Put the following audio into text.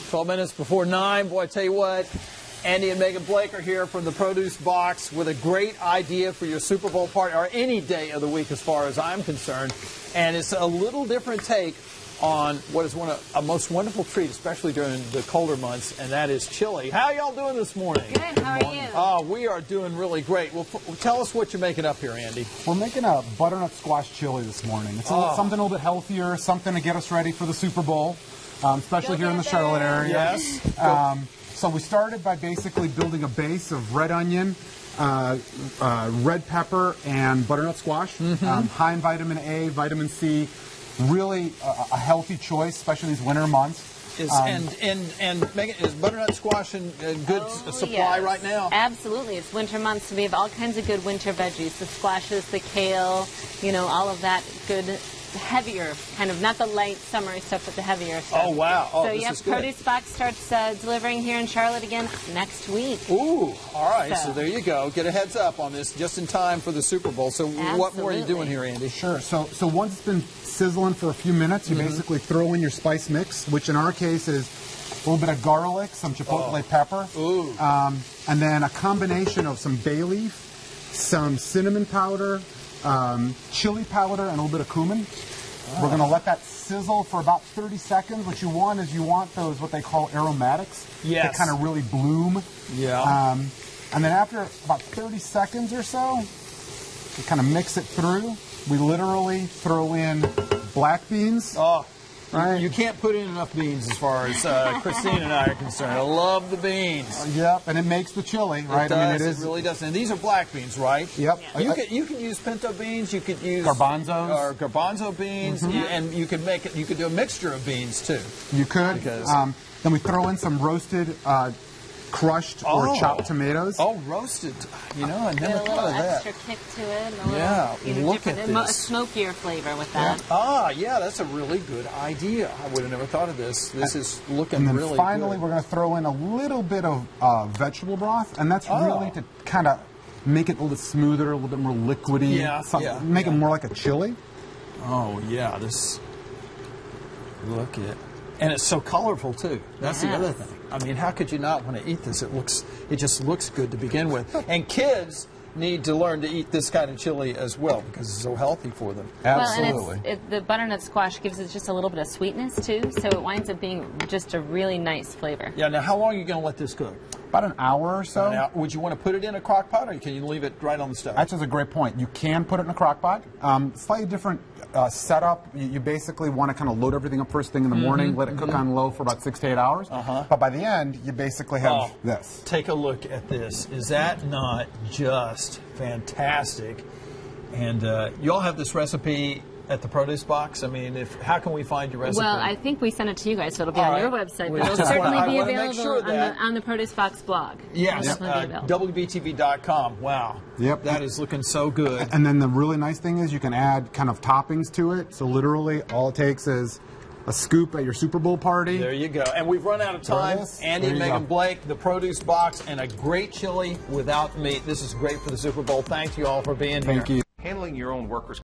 12 minutes before 9. Boy, I tell you what, Andy and Megan Blake are here from the Produce Box with a great idea for your Super Bowl party, or any day of the week as far as I'm concerned. And it's a little different take on what is a most wonderful treat, especially during the colder months, and that is chili. How y'all doing this morning? Good. How are you? Oh, we are doing really great. Well, tell us what you're making up here, Andy. We're making a butternut squash chili this morning. It's something a little bit healthier, something to get us ready for the Super Bowl, especially here in the Charlotte area. Yes. So we started by basically building a base of red onion, red pepper, and butternut squash. High in vitamin A, vitamin C. Really a healthy choice, especially these winter months. And Megan, is butternut squash in good supply right now? Absolutely. It's winter months, so we have all kinds of good winter veggies. The squashes, the kale, all of that good, heavier, kind of, not the light summery stuff, but the heavier stuff. Oh, wow. Oh, so, this is good. Produce Box starts delivering here in Charlotte again next week. Ooh, all right. So there you go. Get a heads up on this just in time for the Super Bowl. So what more are you doing here, Andy? Sure. So once it's been sizzling for a few minutes, you basically throw in your spice mix, which in our case is a little bit of garlic, some chipotle pepper, and then a combination of some bay leaf, some cinnamon powder, chili powder, and a little bit of cumin. We're going to let that sizzle for about 30 seconds. What you want is those, what they call aromatics, to kind of really bloom. Yeah. And then after about 30 seconds or so, we kind of mix it through. We literally throw in black beans. Oh, right? You can't put in enough beans as far as Christine and I are concerned. I love the beans. Yep, and it makes the chili, right? It does, it really does. And these are black beans, right? Yep. You can use pinto beans. You could use garbanzos or garbanzo beans, and you could do a mixture of beans too. You could. Then we throw in some roasted, crushed or chopped tomatoes. Oh, roasted. I never thought of that. A little extra kick to it. Look at this. A smokier flavor with that. Yeah, that's a really good idea. I would have never thought of this. This is looking really good. And then finally, we're going to throw in a little bit of vegetable broth, and that's really to kind of make it a little bit smoother, a little bit more liquidy. Make it more like a chili. Oh, yeah. Look at. And it's so colorful too. That's the other thing. I mean, how could you not want to eat this? It just looks good to begin with. And kids need to learn to eat this kind of chili as well because it's so healthy for them. Absolutely. Well, and the butternut squash gives it just a little bit of sweetness too, so it winds up being just a really nice flavor. Yeah. Now, how long are you going to let this cook? About an hour or so. Would you want to put it in a crock pot, or can you leave it right on the stove? That's a great point. You can put it in a crock pot. Slightly different setup. You basically want to kind of load everything up first thing in the morning, let it cook on low for about 6 to 8 hours. But by the end, you basically have this. Take a look at this. Is that not just fantastic? And you all have this recipe at the Produce Box. I mean, how can we find your recipe? Well, I think we sent it to you guys, so it'll be on your website, but it'll certainly be available on the Produce Box blog. Yes, WBTV.com. Wow. Yep. That is looking so good. And then the really nice thing is you can add kind of toppings to it. So literally all it takes is a scoop at your Super Bowl party. There you go. And we've run out of time. Andy and Megan Blake, the Produce Box, and a great chili without meat. This is great for the Super Bowl. Thank you all for being here. Thank you. Handling your own workers'